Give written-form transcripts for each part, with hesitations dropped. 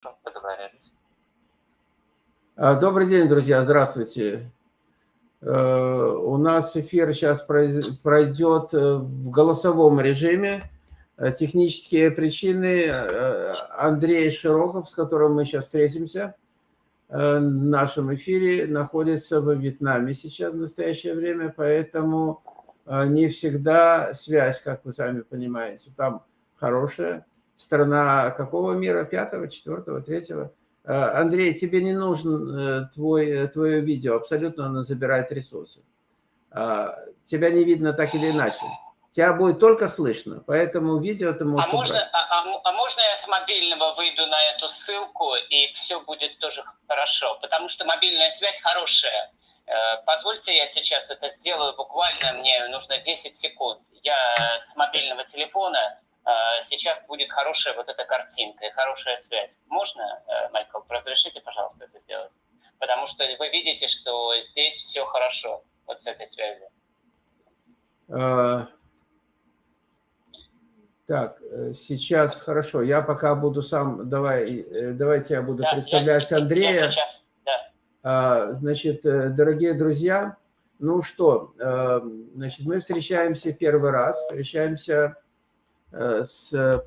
Договорились. Добрый день, друзья, здравствуйте. У нас эфир сейчас пройдет в голосовом режиме. Технические причины. Андрей Широков, с которым мы сейчас встретимся в нашем эфире, находится во Вьетнаме сейчас в настоящее время, поэтому не всегда связь, как вы сами понимаете, там хорошая. Страна какого мира? 5-го, 4-го, 3-го? Андрей, тебе не нужен твое видео, абсолютно оно забирает ресурсы. Тебя не видно так или иначе. Тебя будет только слышно, поэтому видео ты можешь убрать. Можно я с мобильного выйду на эту ссылку, и все будет тоже хорошо? Потому что мобильная связь хорошая. Позвольте, я сейчас это сделаю буквально, мне нужно 10 секунд. Я с мобильного телефона, сейчас будет хорошая вот эта картинка и хорошая связь. Можно, Майкл, разрешите, пожалуйста, это сделать? Потому что вы видите, что здесь все хорошо вот с этой связью. Так, сейчас хорошо. Я пока буду сам, давайте я буду представлять Андрея. Я сейчас, да. Значит, дорогие друзья, ну что, значит, мы встречаемся первый раз, встречаемся с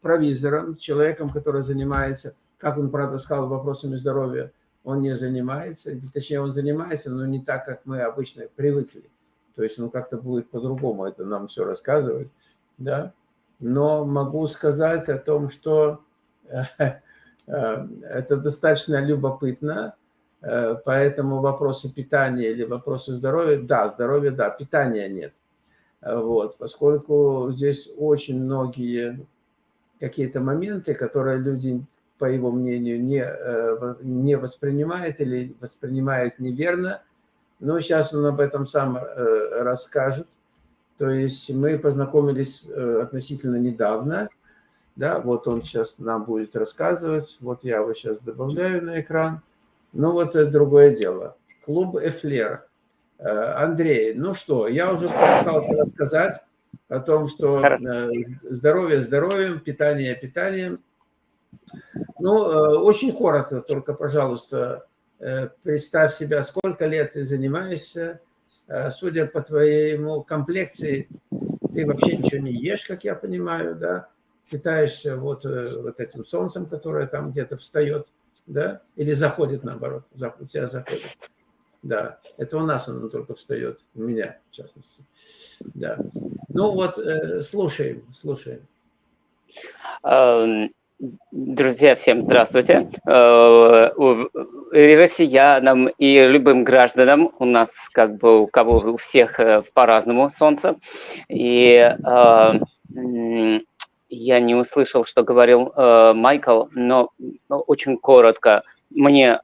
провизором, человеком, который занимается, как он, правда, сказал, вопросами здоровья, он не занимается, точнее, он занимается, но не так, как мы обычно привыкли. То есть он как-то будет по-другому это нам все рассказывать, да. Но могу сказать о том, что это достаточно любопытно, поэтому вопросы питания или вопросы здоровья, да, питания нет. Вот, поскольку здесь очень многие какие-то моменты, которые люди, по его мнению, не воспринимают или воспринимают неверно, но сейчас он об этом сам расскажет. То есть мы познакомились относительно недавно, да, вот он сейчас нам будет рассказывать, вот я его сейчас добавляю на экран, ну вот это другое дело. Клуб Эфлер. Андрей, ну что, я уже попытался рассказать о том, что здоровье здоровьем, питание питанием. Ну, очень коротко только, пожалуйста, представь себя, сколько лет ты занимаешься. Судя по твоему комплекции, ты вообще ничего не ешь, как я понимаю, да? Питаешься вот этим солнцем, которое там где-то встает, да? Или заходит, наоборот, у тебя заходит. Да, это у нас оно только встает, у меня, в частности. Да. Ну вот, слушаем. Друзья, всем здравствуйте. Россиянам и любым гражданам, у нас как бы у всех по-разному солнце. И я не услышал, что говорил Майкл, но очень коротко. Мне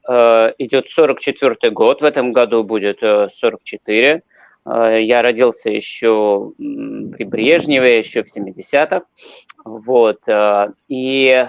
идет 44-й год, в этом году будет 44. Я родился еще при Брежневе, еще в 70-х. Вот. И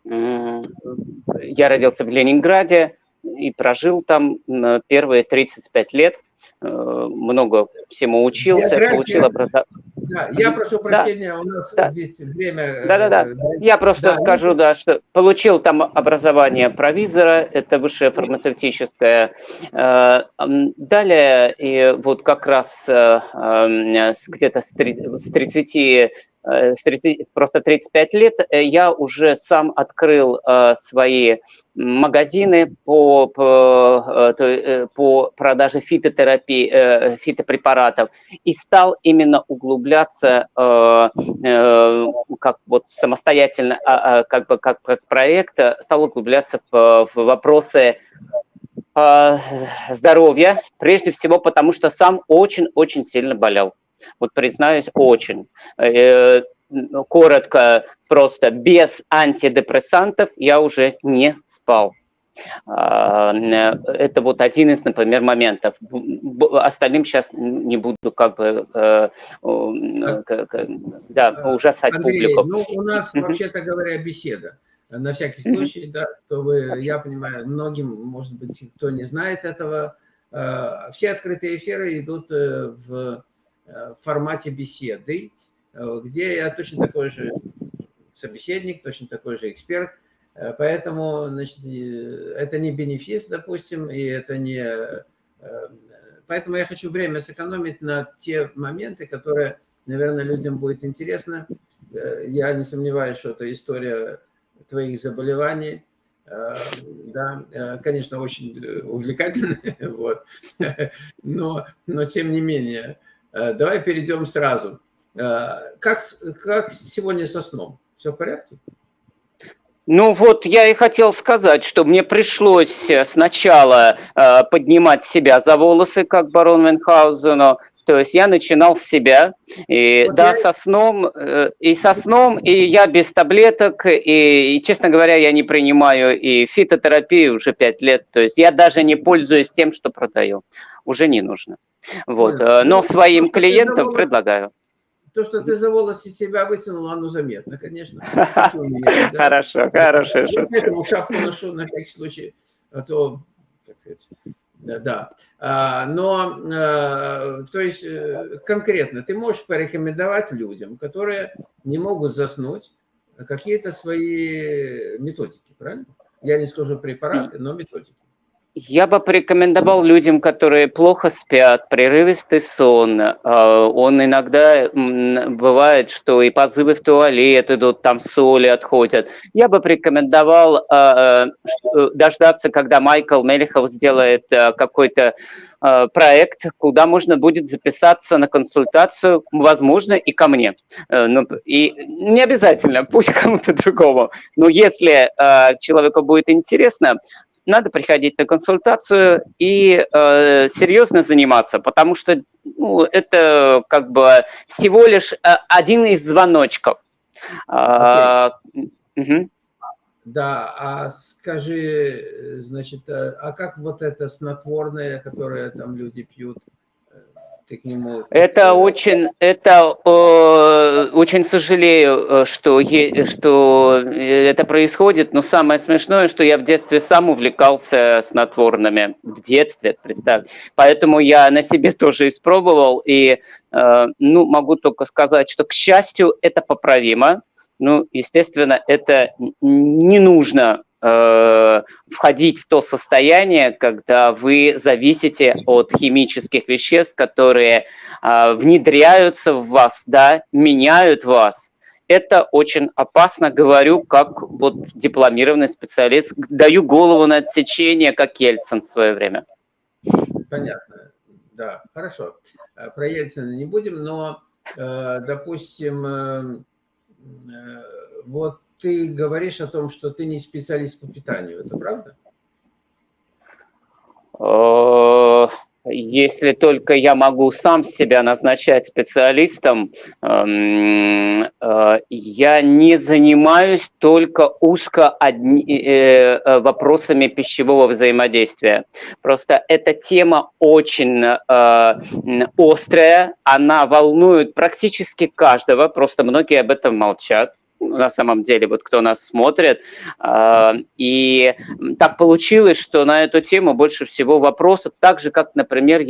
я родился в Ленинграде и прожил там первые 35 лет. Много всему учился, получил образование. Да, я прошу прощения, у нас здесь время... Да. Я просто скажу, что получил там образование провизора, это высшее фармацевтическое. Далее, и вот как раз где-то с 30, просто 35 лет, я уже сам открыл свои магазины по продаже фитотерапии, фитопрепаратов и стал именно углубляться как вот самостоятельно, как проект, стал углубляться в вопросы здоровья, прежде всего потому, что сам очень-очень сильно болел. Вот признаюсь, очень. Коротко, просто без антидепрессантов я уже не спал. Это вот один из, например, моментов. Остальным сейчас не буду ужасать Андрей, публику. ну, у нас, вообще-то говоря, беседа. На всякий случай, да, я понимаю, многим, может быть, кто не знает этого, все открытые эфиры идут в формате беседы, где я точно такой же собеседник, точно такой же эксперт. Поэтому, значит, это не бенефис, допустим, и это не... Поэтому я хочу время сэкономить на те моменты, которые, наверное, людям будет интересно. Я не сомневаюсь, что это история твоих заболеваний. Да, конечно, очень увлекательная, вот. Но тем не менее, давай перейдем сразу. Как сегодня со сном? Все в порядке? Ну вот я и хотел сказать, что мне пришлось сначала поднимать себя за волосы, как барон Мюнхгаузену. То есть я начинал с себя, и Вот да, со сном, и я без таблеток, и, честно говоря, я не принимаю и фитотерапию уже 5 лет. То есть я даже не пользуюсь тем, что продаю. Уже не нужно. Вот. Понял. Но Ну, своим клиентам предлагаю. То, что ты за волосы себя вытянул, оно заметно, конечно. Хорошо, хорошая шутка. Поэтому шапку ношу на всякий случай, а то, так сказать, да. Но, то есть, конкретно, ты можешь порекомендовать людям, которые не могут заснуть, какие-то свои методики, правильно? Я не скажу препараты, но методики. Я бы порекомендовал людям, которые плохо спят, прерывистый сон. Он иногда бывает, что и позывы в туалет идут, там соли отходят. Я бы порекомендовал дождаться, когда Майкл Мелехов сделает какой-то проект, куда можно будет записаться на консультацию, возможно, и ко мне. И не обязательно, пусть кому-то другому. Но если человеку будет интересно, надо приходить на консультацию и серьезно заниматься, потому что это как бы всего лишь один из звоночков. Угу. Да, а скажи, значит, а как вот это снотворное, которое там люди пьют? Ты к нему... Очень сожалею, что это происходит, но самое смешное, что я в детстве сам увлекался снотворными. В детстве, представь. Поэтому я на себе тоже испробовал, и могу только сказать, что, к счастью, это поправимо. Ну, естественно, это не нужно входить в то состояние, когда вы зависите от химических веществ, которые внедряются в вас, да, меняют вас. Это очень опасно, говорю, как вот дипломированный специалист. Даю голову на отсечение, как Ельцин в свое время. Понятно, да, хорошо. Про Ельцина не будем, но, допустим, вот ты говоришь о том, что ты не специалист по питанию, это правда? Если только я могу сам себя назначать специалистом, я не занимаюсь только узко вопросами пищевого взаимодействия. Просто эта тема очень острая, она волнует практически каждого, просто многие об этом молчат. На самом деле, вот кто нас смотрит. И так получилось, что на эту тему больше всего вопросов, так же, как, например,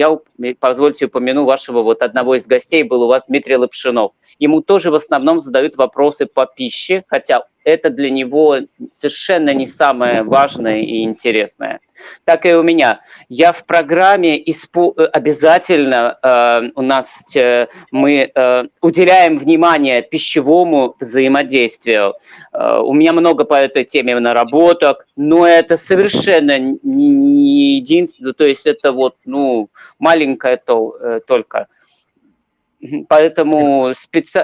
позвольте упомяну вашего вот одного из гостей, был у вас Дмитрий Лапшинов. Ему тоже в основном задают вопросы по пище, хотя это для него совершенно не самое важное и интересное. Так и у меня. Я в программе обязательно у нас мы уделяем внимание пищевому взаимодействию. У меня много по этой теме наработок, но это совершенно не единственное, то есть это вот, маленькое только. Поэтому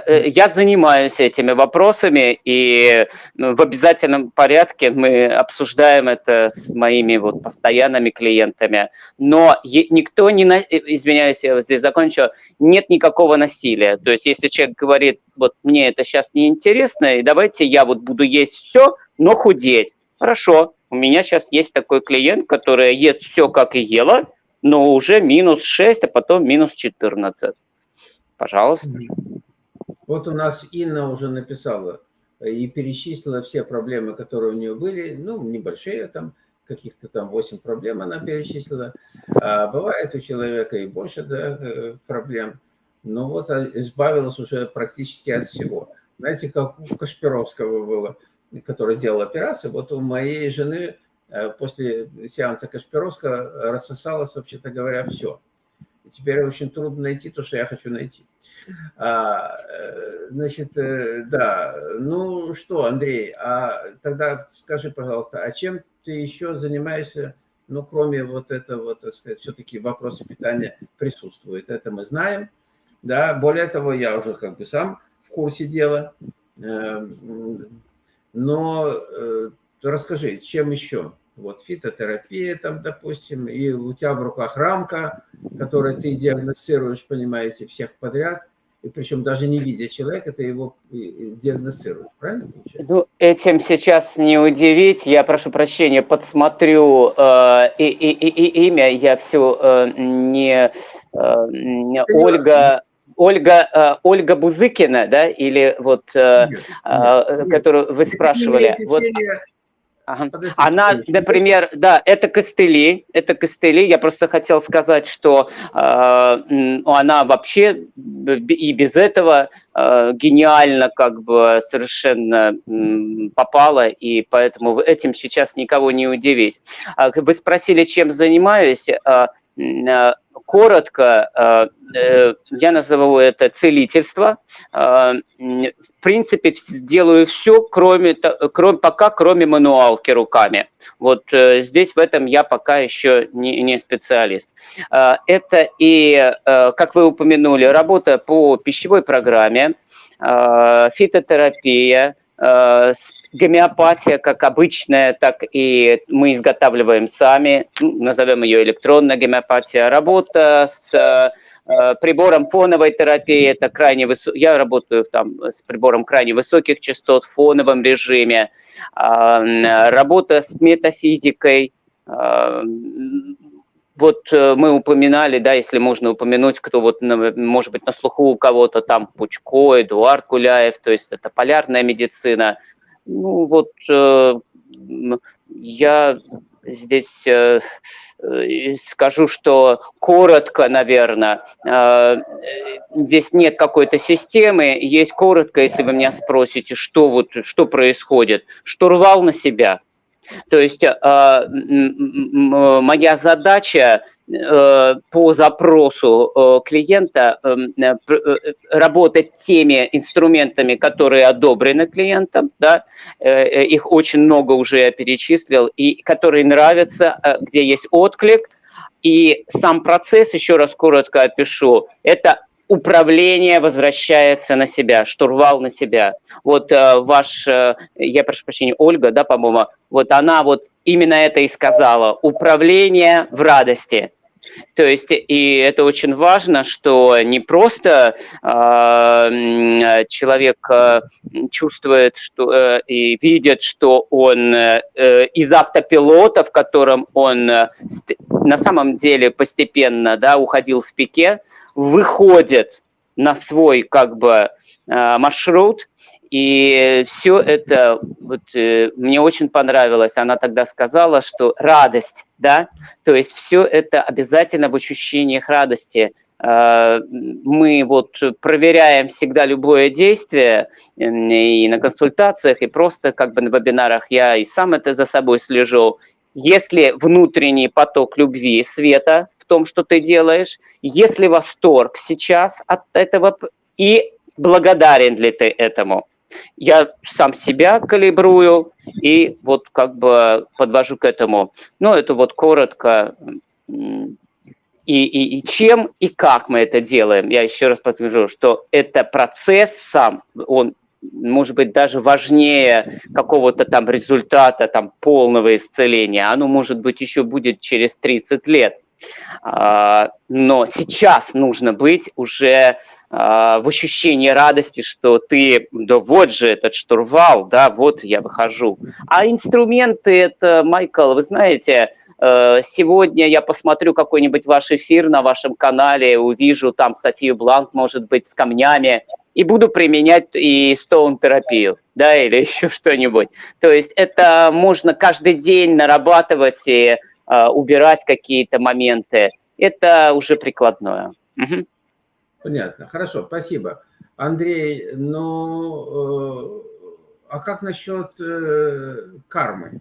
я занимаюсь этими вопросами, и в обязательном порядке мы обсуждаем это с моими вот постоянными клиентами. Но никто не... Извиняюсь, я здесь закончу. Нет никакого насилия. То есть если человек говорит, вот мне это сейчас неинтересно, и давайте я вот буду есть все, но худеть. Хорошо. У меня сейчас есть такой клиент, который ест все, как и ела, но уже -6, а потом -14. Пожалуйста. Вот у нас Инна уже написала и перечислила все проблемы, которые у нее были, небольшие, там каких-то там 8 проблем она перечислила. А бывает у человека и больше, да, проблем, но вот избавилась уже практически от всего. Знаете, как у Кашпировского было, который делал операцию. Вот у моей жены после сеанса Кашпировского рассосалось, вообще-то говоря, все. И теперь очень трудно найти то, что я хочу найти. Значит, да. Ну что, Андрей, тогда скажи, пожалуйста, а чем ты еще занимаешься, ну, кроме вот этого, так сказать, все-таки вопросы питания присутствуют, это мы знаем. Да, более того, я уже как бы сам в курсе дела. Но расскажи, чем еще? Вот фитотерапия там, допустим, и у тебя в руках рамка, которой ты диагностируешь, понимаете, всех подряд, и причем даже не видя человека, ты его диагностируешь, правильно получается? Ну, этим сейчас не удивить. Я прошу прощения, подсмотрю имя. Я все не Ольга Бузыкина, да, или вот, которую вы спрашивали. Вот. Ага. Она, например, да, это костыли, Я просто хотел сказать, что она вообще и без этого гениально как бы совершенно попала, и поэтому этим сейчас никого не удивить. Вы спросили, чем занимаюсь. Коротко, я назову это целительство. В принципе, делаю все, кроме мануалки руками. Вот здесь в этом я пока еще не специалист. Это и, как вы упомянули, работа по пищевой программе, фитотерапия, гомеопатия, как обычная, так и мы изготавливаем сами, назовем ее электронная гомеопатия, работа с прибором фоновой терапии, это я работаю там с прибором крайне высоких частот в фоновом режиме, работа с метафизикой. Вот мы упоминали, да, если можно упомянуть, кто вот, может быть, на слуху у кого-то там Пучко, Эдуард Гуляев, то есть это полярная медицина. Ну вот я здесь скажу, что коротко, наверное, здесь нет какой-то системы, есть коротко, если вы меня спросите, что происходит, штурвал на себя. То есть моя задача по запросу клиента работать теми инструментами, которые одобрены клиентом, да, их очень много уже я перечислил, и которые нравятся, где есть отклик. И сам процесс, еще раз коротко опишу, это управление возвращается на себя, штурвал на себя. Вот я прошу прощения, Ольга, да, по-моему, вот она вот именно это и сказала. Управление в радости. То есть, и это очень важно, что не просто человек чувствует и видит, что он из автопилота, в котором он на самом деле постепенно, да, уходил в пике, выходит на свой как бы маршрут. И все это вот, мне очень понравилось. Она тогда сказала, что радость, да, то есть все это обязательно в ощущениях радости. Мы вот проверяем всегда любое действие и на консультациях, и просто как бы на вебинарах я и сам это за собой слежу. Если внутренний поток любви, света в том, что ты делаешь, если восторг сейчас от этого и благодарен ли ты этому, я сам себя калибрую и вот как бы подвожу к этому. Ну, это вот коротко. И чем и как мы это делаем. Я еще раз подтвержу, что это процесс сам, он может быть даже важнее какого-то там результата, там полного исцеления. Оно, может быть, еще будет через 30 лет. Но сейчас нужно быть уже в ощущении радости, что ты, да вот же этот штурвал, да, вот я выхожу. А инструменты это, Майкл, вы знаете, сегодня я посмотрю какой-нибудь ваш эфир на вашем канале, увижу там Софию Бланк, может быть, с камнями, и буду применять и стоун-терапию, да, или еще что-нибудь. То есть это можно каждый день нарабатывать и убирать какие-то моменты. Это уже прикладное. Угу. Понятно. Хорошо, спасибо. Андрей, ну, а как насчет кармы?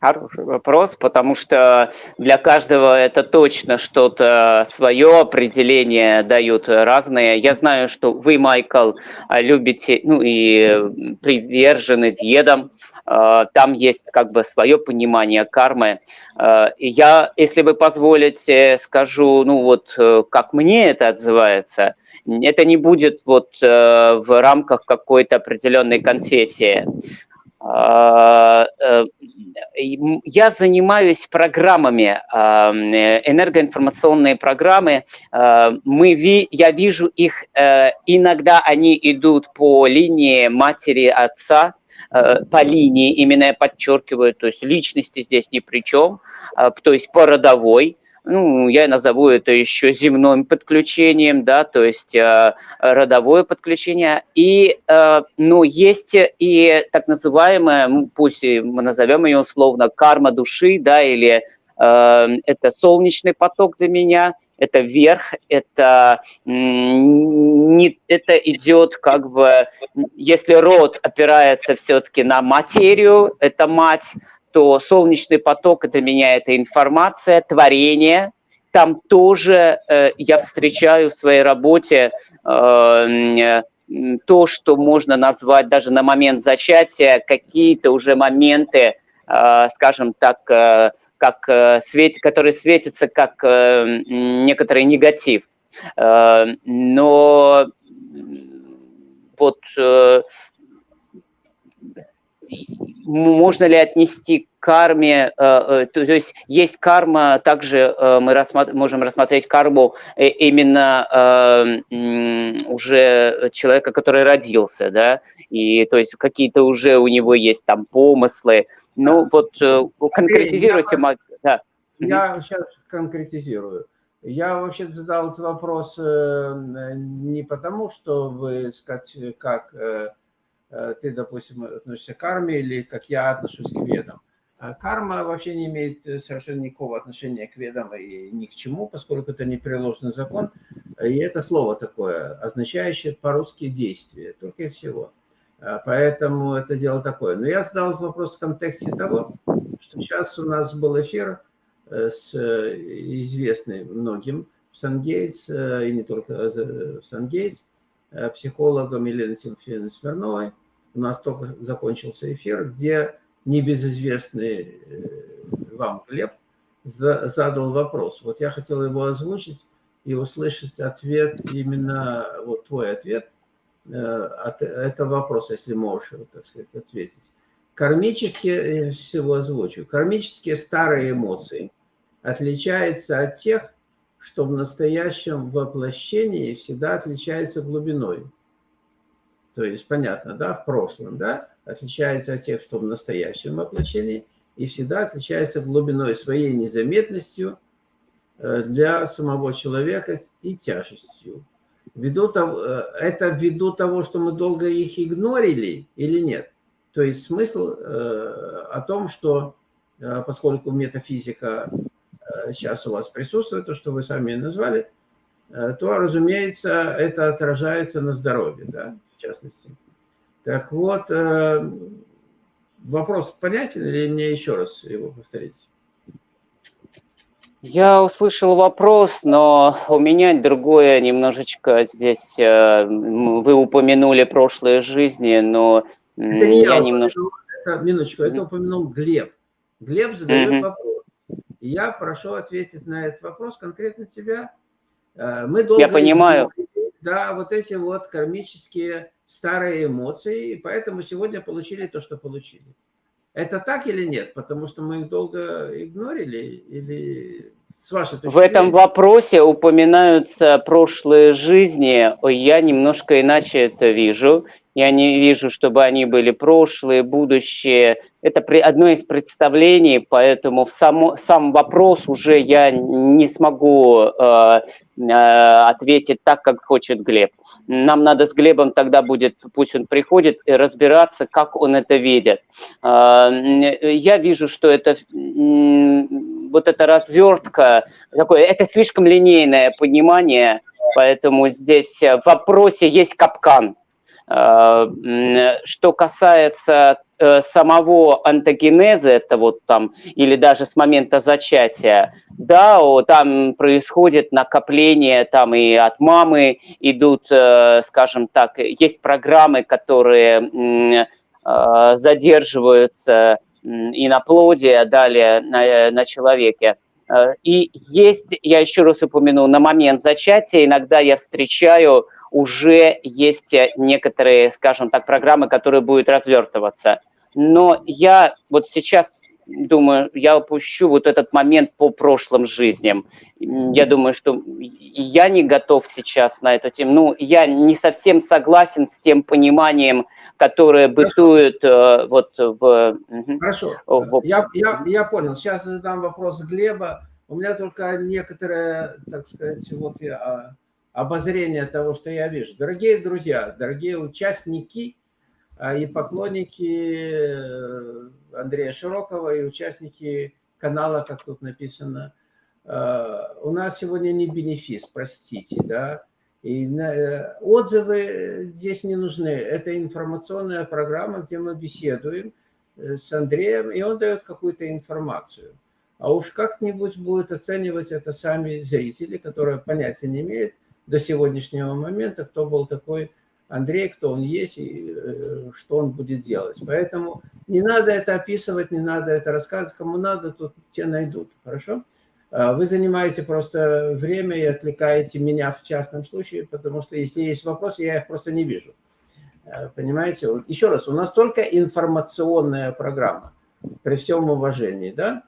Хороший вопрос, потому что для каждого это точно что-то свое, определение дают разные. Я знаю, что вы, Майкл, любите, ну и привержены ведам. Там есть как бы свое понимание кармы. И я, если вы позволите, скажу, ну вот как мне это отзывается. Это не будет вот в рамках какой-то определенной конфессии. Я занимаюсь программами, энергоинформационные программы. Я вижу их, иногда они идут по линии матери, отца, по линии, именно я подчеркиваю, то есть личности здесь ни при чем, то есть по родовой. Ну, я назову это еще земным подключением, да, то есть родовое подключение. И, ну, есть и так называемая, пусть мы назовем ее условно карма души, да, или это солнечный поток для меня, это верх, это идет как бы, если род опирается все-таки на материю, это мать, то солнечный поток для меня это информация, творение. Там тоже я встречаю в своей работе то, что можно назвать даже на момент зачатия какие-то уже моменты, скажем так, которые светятся как некоторый негатив. Но вот можно ли отнести к карме, то есть карма, также мы можем рассмотреть карму именно уже человека, который родился, да, и то есть какие-то уже у него есть там помыслы. Ну вот конкретизируйте. Я сейчас конкретизирую. Я вообще задал этот вопрос не потому, что вы сказать, как ты, допустим, относишься к карме или как я отношусь к ведам. Карма вообще не имеет совершенно никакого отношения к ведам и ни к чему, поскольку это непреложный закон. И это слово такое, означающее по-русски действие, только и всего. Поэтому это дело такое. Но я задал этот вопрос в контексте того, что сейчас у нас был эфир с известной многим в Сан-Гейтс, и не только в Сан-Гейтс, психологом Еленой Тимофеевной Смирновой. У нас только закончился эфир, где небезызвестный вам Глеб задал вопрос. Вот я хотел его озвучить и услышать ответ, именно вот твой ответ от этого вопроса, если можешь, так сказать, ответить. Кармические, всего озвучу, кармические старые эмоции отличаются от тех, что в настоящем воплощении всегда отличается глубиной. То есть, понятно, да, в прошлом, да, отличается от тех, что в настоящем воплощении, и всегда отличается глубиной, своей незаметностью для самого человека и тяжестью. Это ввиду того, что мы долго их игнорили или нет? То есть смысл о том, что поскольку метафизика сейчас у вас присутствует, то, что вы сами назвали, то, разумеется, это отражается на здоровье, да, в частности. Так вот, вопрос понятен или мне еще раз его повторить? Я услышал вопрос, но у меня другое немножечко здесь. Вы упомянули прошлые жизни, но это не я немножко... Минуточку, это упомянул Глеб. Глеб задает вопрос. И я прошу ответить на этот вопрос конкретно тебя. Мы долго... Я понимаю. Да, вот эти вот кармические старые эмоции, и поэтому сегодня получили то, что получили. Это так или нет? Потому что мы их долго игнорили? Или с вашей точки зрения? В этом вопросе упоминаются прошлые жизни. Я немножко иначе это вижу. Я не вижу, чтобы они были прошлые, будущее. Это одно из представлений, поэтому в сам вопрос уже я не смогу ответить так, как хочет Глеб. Нам надо с Глебом тогда будет, пусть он приходит, и разбираться, как он это видит. Я вижу, что это вот эта развертка, такое, это слишком линейное понимание. Поэтому здесь в вопросе есть капкан. Что касается самого антогенеза, это вот там, или даже с момента зачатия, да, там происходит накопление, там и от мамы идут, скажем так, есть программы, которые задерживаются и на плоде, а далее на человеке. И есть, я еще раз упомяну, на момент зачатия иногда я встречаю, уже есть некоторые, скажем так, программы, которые будут развертываться. Но я вот сейчас думаю, я упущу вот этот момент по прошлым жизням. Я думаю, что я не готов сейчас на эту тему. Ну, я не совсем согласен с тем пониманием, которое бытует вот в... Хорошо, я понял. Сейчас задам вопрос Глеба. У меня только некоторое, так сказать, вот обозрение того, что я вижу. Дорогие друзья, дорогие участники и поклонники Андрея Широкова, и участники канала, как тут написано, у нас сегодня не бенефис, простите, да, и отзывы здесь не нужны. Это информационная программа, где мы беседуем с Андреем, и он дает какую-то информацию. А уж как-нибудь будут оценивать это сами зрители, которые понятия не имеют до сегодняшнего момента, кто был такой Андрей, кто он есть и что он будет делать. Поэтому не надо это описывать, не надо это рассказывать. Кому надо, тут те найдут. Хорошо? Вы занимаете просто время и отвлекаете меня в частном случае, потому что если есть вопросы, я их просто не вижу. Понимаете? Еще раз, у нас только информационная программа, при всем уважении, да?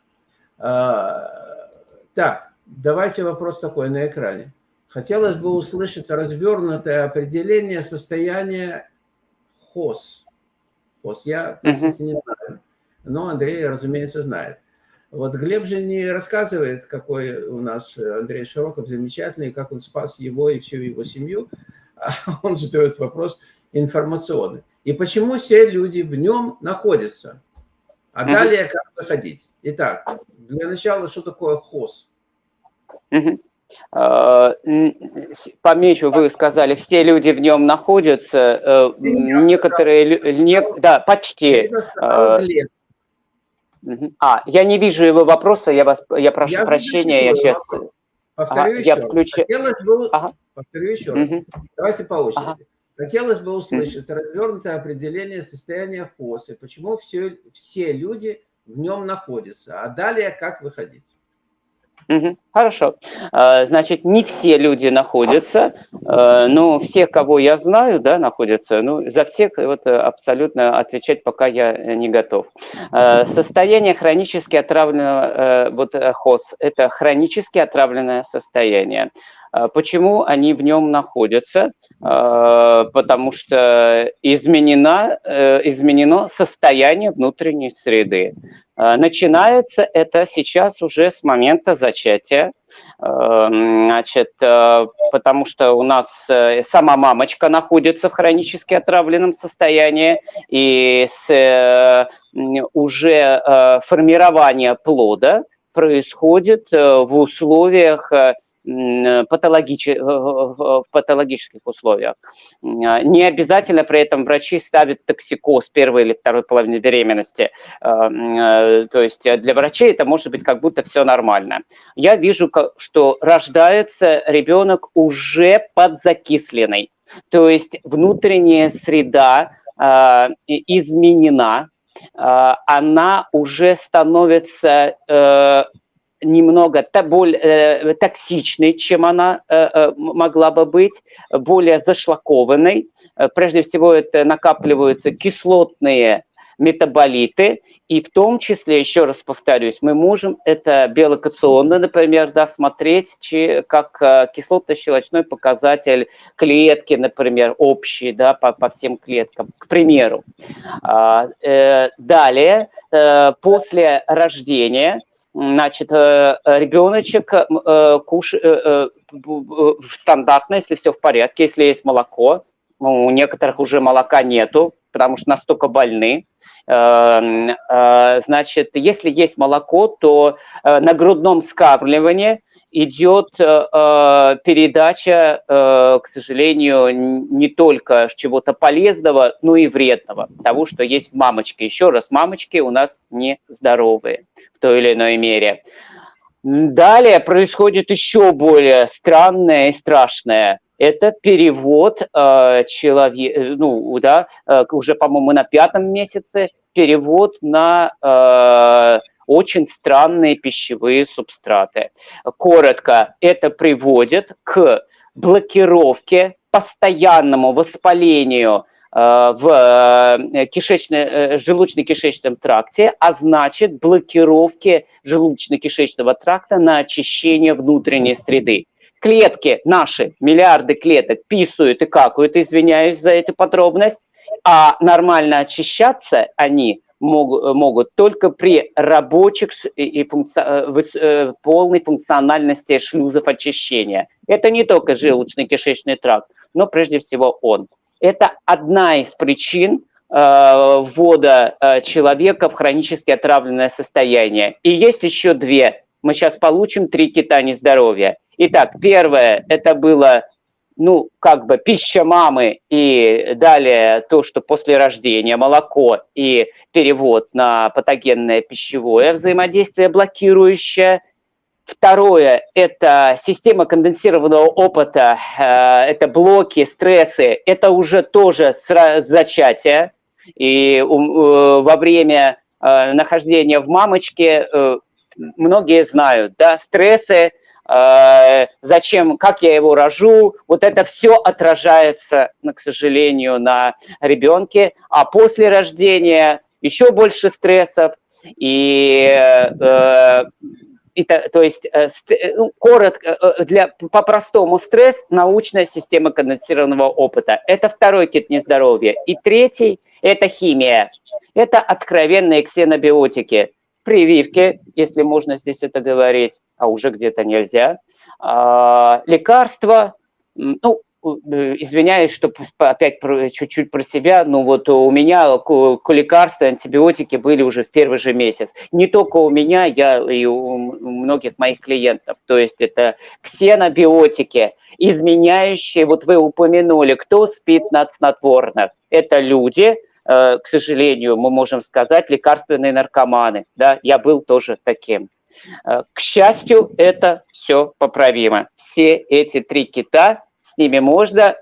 Так, давайте вопрос такой на экране. Хотелось бы услышать развернутое определение состояния ХОС. ХОС я, простите, не знаю, но Андрей, разумеется, знает. Вот Глеб же не рассказывает, какой у нас Андрей Широков замечательный, как он спас его и всю его семью, а он задает вопрос информационный. И почему все люди в нем находятся? А далее как выходить? Итак, для начала, что такое ХОС? Помечу, вы сказали, все люди в нем находятся, некоторые, да, почти. Я не вижу его вопроса, я прошу прощения, я сейчас... Повторю еще раз. Повторю еще раз. Давайте по очереди. Хотелось бы услышать развернутое определение состояния ХОС и почему все люди в нем находятся, а далее как выходить. Хорошо. Значит, не все люди находятся, но все, кого я знаю, да, находятся. Ну, за всех вот абсолютно отвечать пока я не готов. Состояние хронически отравленного, вот ХОС, это хронически отравленное состояние. Почему они в нем находятся? Потому что изменено состояние внутренней среды. Начинается это сейчас уже с момента зачатия, значит, потому что у нас сама мамочка находится в хронически отравленном состоянии, и уже формирование плода происходит в условиях в патологических условиях. Не обязательно при этом врачи ставят токсикоз первой или второй половины беременности. То есть для врачей это может быть как будто все нормально. Я вижу, что рождается ребенок уже подзакисленный. То есть внутренняя среда изменена, она уже становится немного более токсичной, чем она могла бы быть, более зашлакованной. Прежде всего, это накапливаются кислотные метаболиты, и в том числе, еще раз повторюсь, мы можем это биолокационно, например, да, смотреть как кислотно-щелочной показатель клетки, например, общий, да, по всем клеткам, к примеру. Далее, после рождения, значит, ребеночек кушает стандартно, если все в порядке, если есть молоко, у некоторых уже молока нету, потому что настолько больны. Значит, если есть молоко, то на грудном вскармливании идет передача, к сожалению, не только чего-то полезного, но и вредного, того, что есть в мамочке. Еще раз, мамочки у нас нездоровые в той или иной мере. Далее происходит еще более странное и страшное. Это перевод человека, ну, да, уже, по-моему, на 5-м месяце, перевод на очень странные пищевые субстраты. Коротко, это приводит к блокировке, постоянному воспалению в желудочно-кишечном тракте, а значит блокировки желудочно-кишечного тракта на очищение внутренней среды. Клетки наши, миллиарды клеток, писают и какают, извиняюсь за эту подробность, а нормально очищаться они могут только при рабочих и полной функциональности шлюзов очищения. Это не только желудочно-кишечный тракт, но прежде всего он. Это одна из причин ввода человека в хронически отравленное состояние. И есть еще две. Мы сейчас получим 3 кита нездоровья. Итак, первое, это было, ну, как бы пища мамы, и далее то, что после рождения, молоко и перевод на патогенное пищевое взаимодействие блокирующее. Второе – это система конденсированного опыта, это блоки, стрессы, это уже тоже с зачатия. И во время нахождения в мамочке многие знают, да, стрессы, зачем, как я его рожу, вот это все отражается, к сожалению, на ребенке, а после рождения еще больше стрессов, то есть, коротко, по-простому, стресс – научная система конденсированного опыта. Это второй кит нездоровья. И третий – это химия. Это откровенные ксенобиотики. Прививки, если можно здесь это говорить, а уже где-то нельзя. Лекарства, ну, извиняюсь, что опять чуть-чуть про себя, но вот у меня лекарства, антибиотики были уже в первый же месяц. Не только у меня, и у многих моих клиентов. То есть это ксенобиотики, изменяющие, вот вы упомянули, кто спит на снотворных. Это люди, к сожалению, мы можем сказать, лекарственные наркоманы. Да? Я был тоже таким. К счастью, это все поправимо. Все эти 3 кита, с ними можно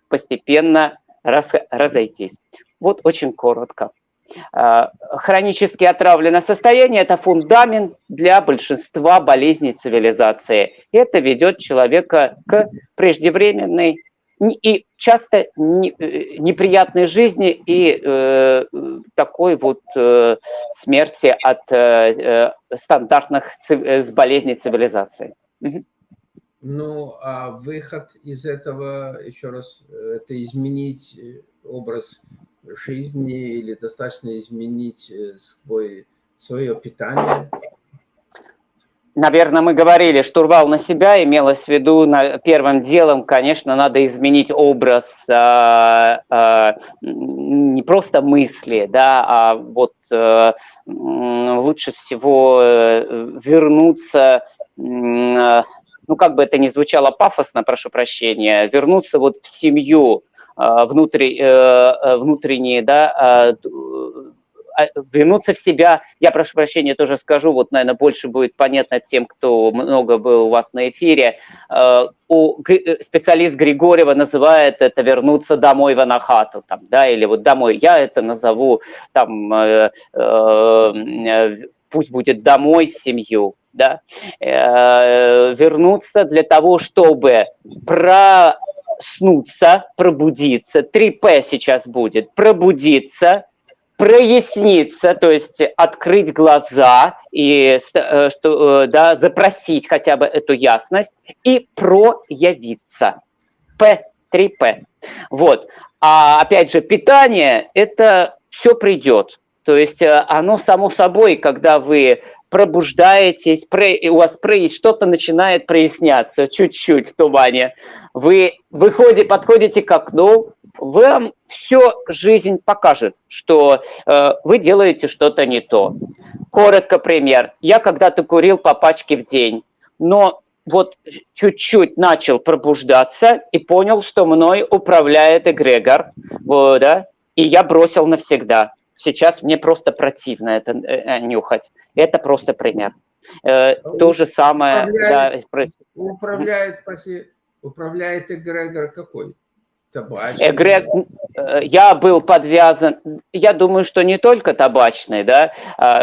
постепенно разойтись. Вот очень коротко. Хронически отравленное состояние – это фундамент для большинства болезней цивилизации. Это ведет человека к преждевременной и часто неприятной жизни и такой вот смерти от стандартных болезней цивилизации. Ну, а выход из этого, еще раз, это изменить образ жизни или достаточно изменить свое питание? Наверное, мы говорили, штурвал на себя, имелось в виду, первым делом, конечно, надо изменить образ, не просто мысли, да, а вот лучше всего вернуться, ну, как бы это ни звучало пафосно, прошу прощения, вернуться вот в семью, внутренние, да, вернуться в себя, я прошу прощения, тоже скажу, вот, наверное, больше будет понятно тем, кто много был у вас на эфире. Специалист Григорьева называет это вернуться домой в Анахату, там, да, или вот домой. Я это назову, там, пусть будет домой в семью, да, вернуться для того, чтобы проснуться, пробудиться, 3П сейчас будет, пробудиться, проясниться, то есть открыть глаза и да, запросить хотя бы эту ясность и проявиться. 3П. Вот. А опять же, питание – это все придет. То есть оно само собой, когда вы пробуждаетесь, у вас что-то начинает проясняться чуть-чуть в тумане. Вы подходите к окну, вам всю жизнь покажет, что вы делаете что-то не то. Коротко пример. Я когда-то курил по пачке в день, но вот чуть-чуть начал пробуждаться и понял, что мной управляет эгрегор, вот, да, и я бросил навсегда. Сейчас мне просто противно это нюхать. Это просто пример. То же самое... Управляет эгрегор какой? Табачный? Я был подвязан, я думаю, что не только табачный, да,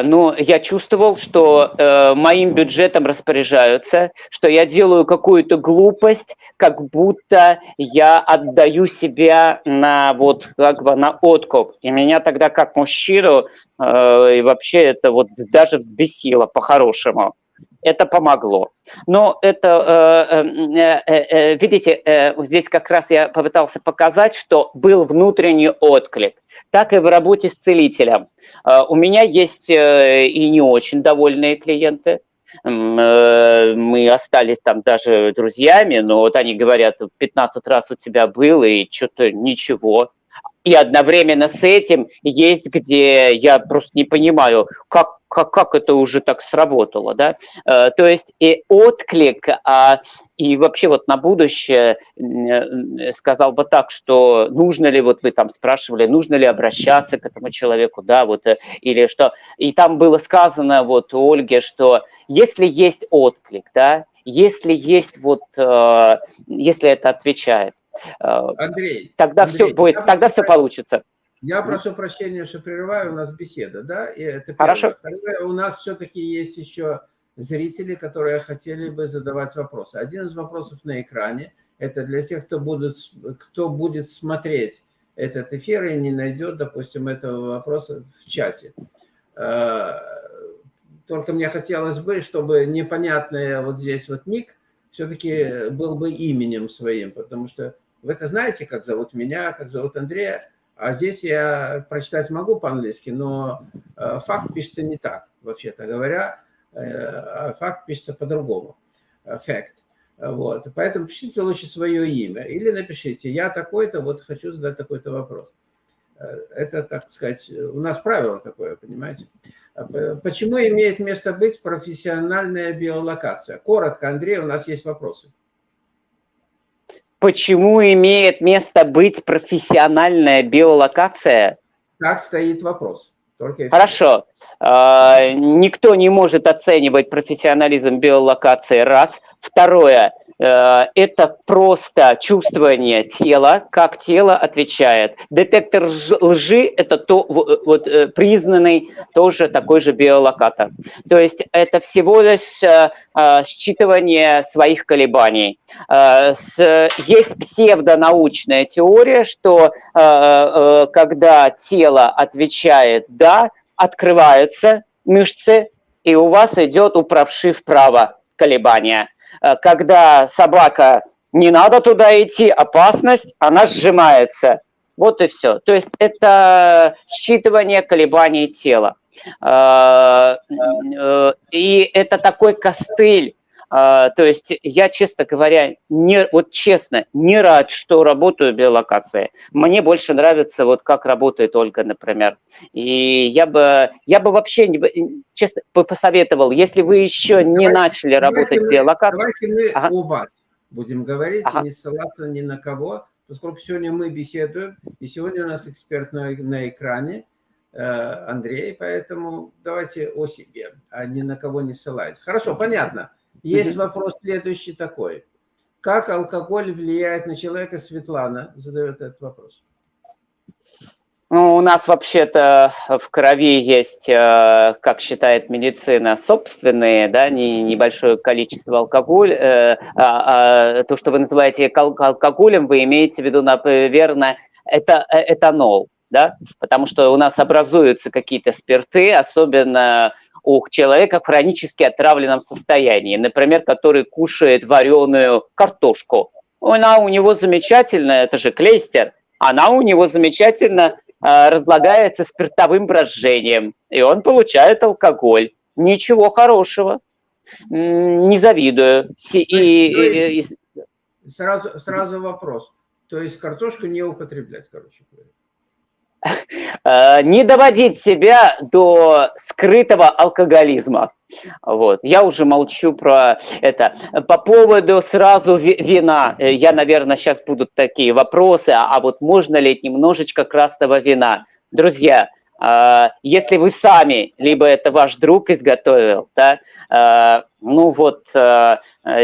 но я чувствовал, что моим бюджетом распоряжаются, что я делаю какую-то глупость, как будто я отдаю себя на вот как бы на откуп. И меня тогда как мужчину и вообще это вот даже взбесило по-хорошему. Это помогло. Но это, видите, здесь как раз я попытался показать, что был внутренний отклик. Так и в работе с целителем. У меня есть и не очень довольные клиенты. Мы остались там даже друзьями, но вот они говорят, 15 раз у тебя было, и что-то ничего. И одновременно с этим есть, где я просто не понимаю, как это уже так сработало, да? То есть и отклик, и вообще вот на будущее сказал бы так, что нужно ли, вот вы там спрашивали, нужно ли обращаться к этому человеку, да, вот, или что. И там было сказано вот у Ольги, что если есть отклик, да, если есть вот, если это отвечает, Андрей, тогда все будет, тогда все получится. Я прошу прощения, что прерываю, у нас беседа, да? И это первое. Хорошо. Второе, у нас все-таки есть еще зрители, которые хотели бы задавать вопросы. Один из вопросов на экране, это для тех, кто будет смотреть этот эфир и не найдет, допустим, этого вопроса в чате. Только мне хотелось бы, чтобы непонятный вот здесь вот ник все-таки был бы именем своим, потому что вы-то знаете, как зовут меня, как зовут Андрея, а здесь я прочитать могу по-английски, но факт пишется не так, вообще-то говоря, факт пишется по-другому, fact. Вот. Поэтому пишите лучше свое имя или напишите, я такой-то, вот хочу задать такой-то вопрос. Это, так сказать, у нас правило такое, понимаете? Почему имеет место быть профессиональная биолокация? Коротко, Андрей, у нас есть вопросы. Почему имеет место быть профессиональная биолокация? Так стоит вопрос. Хорошо. Никто не может оценивать профессионализм биолокации, раз. Второе. Это просто чувствование тела, как тело отвечает. Детектор лжи – это признанный тоже такой же биолокатор. То есть это всего лишь считывание своих колебаний. Есть псевдонаучная теория, что когда тело отвечает «да», открываются мышцы, и у вас идет управши вправо колебания. Когда собака не надо туда идти, опасность, она сжимается. Вот и все. То есть это считывание колебаний тела. И это такой костыль. То есть я, честно говоря, не рад, что работаю в биолокации. Мне больше нравится, вот как работает Ольга, например. И я бы вообще, честно, посоветовал, если вы еще не начали работать в биолокации... Давайте мы о вас будем говорить и не ссылаться ни на кого, поскольку сегодня мы беседуем, и сегодня у нас эксперт на экране, Андрей, поэтому давайте о себе, а ни на кого не ссылаясь. Хорошо, понятно. Есть вопрос следующий такой. Как алкоголь влияет на человека? Светлана задает этот вопрос. Ну, у нас вообще-то в крови есть, как считает медицина, собственные, да, небольшое количество алкоголя. То, что вы называете алкоголем, вы имеете в виду, наверное, это этанол, да, потому что у нас образуются какие-то спирты, особенно у человека в хронически отравленном состоянии, например, который кушает вареную картошку. Она у него замечательная, это же клейстер, она у него замечательно разлагается спиртовым брожением, и он получает алкоголь. Ничего хорошего. Не завидую. Сразу вопрос. То есть картошку не употреблять, короче говоря. Не доводить себя до скрытого алкоголизма. Вот. Я уже молчу про это. По поводу сразу вина. Я, наверное, сейчас будут такие вопросы. А вот можно ли немножечко красного вина? Друзья, если вы сами, либо это ваш друг изготовил, да, ну вот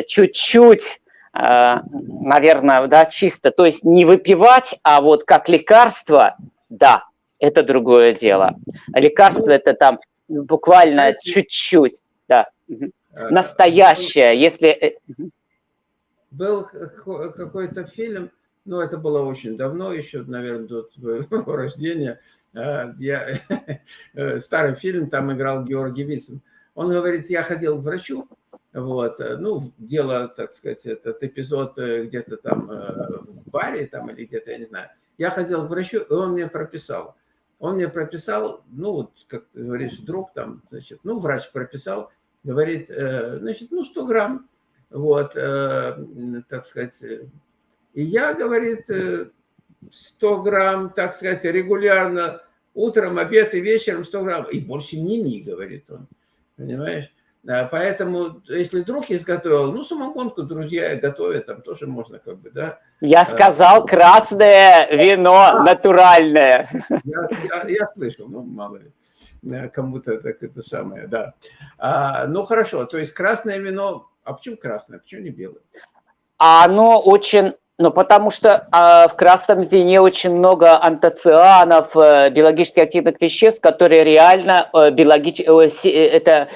чуть-чуть, наверное, да, чисто, то есть не выпивать, а вот как лекарство, да, это другое дело. Лекарство это там буквально чуть-чуть, да, настоящее, если... Был какой-то фильм, ну, это было очень давно, еще, наверное, до твоего рождения. Старый фильм, там играл Георгий Вицин. Он говорит, я ходил к врачу, вот, ну, дело, так сказать, этот эпизод где-то там в баре, там, или где-то, я не знаю. Я ходил к врачу, и он мне прописал. Ну, вот, как ты говоришь, друг там, значит, ну, врач прописал, говорит, значит, ну, 100 грамм, вот, так сказать. И я, говорит, 100 грамм, так сказать, регулярно, утром, обед и вечером 100 грамм. И больше ни, говорит он, понимаешь? Поэтому, если друг изготовил, ну, самогонку друзья готовят, там тоже можно как бы, да. Я сказал красное вино натуральное. Я слышал, ну, мало ли, кому-то так это самое, да. Ну, хорошо, то есть красное вино, а почему красное, почему не белое? Оно очень... Ну, потому что в красном вине очень много антоцианов, биологически активных веществ, которые реально это